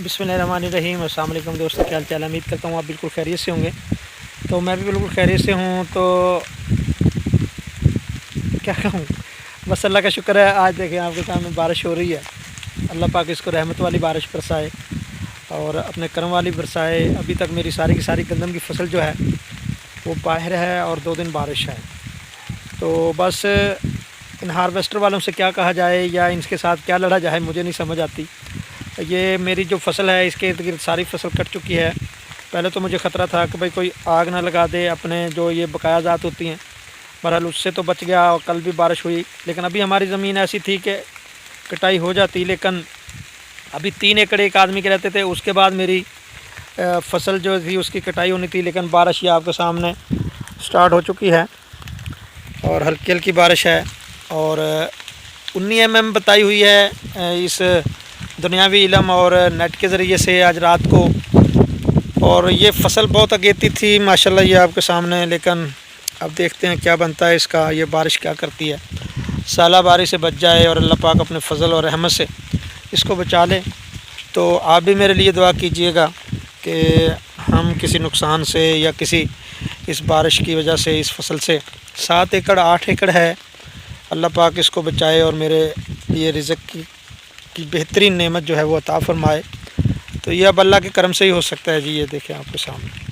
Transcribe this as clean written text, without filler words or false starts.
बिस्मिल्लाहिर्रहमानिर्रहीम। अस्सलाम वालेकुम दोस्तों, क्या हाल चाल है। उम्मीद करता हूँ आप बिल्कुल खैरियत से होंगे। तो मैं भी बिल्कुल खैरियत से हूँ। तो क्या कहूँ, बस अल्लाह का शुक्र है। आज देखें आपके सामने बारिश हो रही है। अल्लाह पाक इसको रहमत वाली बारिश बरसाए और अपने करम वाली बरसाए। अभी तक मेरी सारी की सारी गंदम की फसल जो है वो बाहर है और 2 दिन बारिश है। तो बस इन हार्वेस्टर वालों से क्या कहा जाए या इनके साथ क्या लड़ा जाए, मुझे नहीं समझ आती। ये मेरी जो फसल है इसके इर्द गिर्द सारी फसल कट चुकी है। पहले तो मुझे ख़तरा था कि भाई कोई आग ना लगा दे अपने जो ये बकाया ज़ात होती हैं। बहरहाल उससे तो बच गया और कल भी बारिश हुई। लेकिन अभी हमारी ज़मीन ऐसी थी कि कटाई हो जाती, लेकिन अभी 3 एकड़ एक आदमी के रहते थे। उसके बाद मेरी फसल जो थी उसकी कटाई होनी थी, लेकिन बारिश ये आपके सामने स्टार्ट हो चुकी है और हल्की हल्की बारिश है। और 19 mm बताई हुई है इस दुनियावी इलम और नेट के ज़रिए से आज रात को। और ये फसल बहुत अगेती थी माशाल्लाह, ये आपके सामने। लेकिन अब देखते हैं क्या बनता है इसका, ये बारिश क्या करती है। साला बारिश से बच जाए और अल्लाह पाक अपने फजल और रहमत से इसको बचा ले। तो आप भी मेरे लिए दुआ कीजिएगा कि हम किसी नुकसान से या किसी इस बारिश की वजह से इस फसल से 7 एकड़ 8 एकड़ है, अल्लाह पाक इसको बचाए और मेरे लिए रिज़्क़ की बेहतरीन नेमत जो है वो अता फ़रमाए। तो ये अब अल्लाह के करम से ही हो सकता है जी। ये देखें आपके सामने।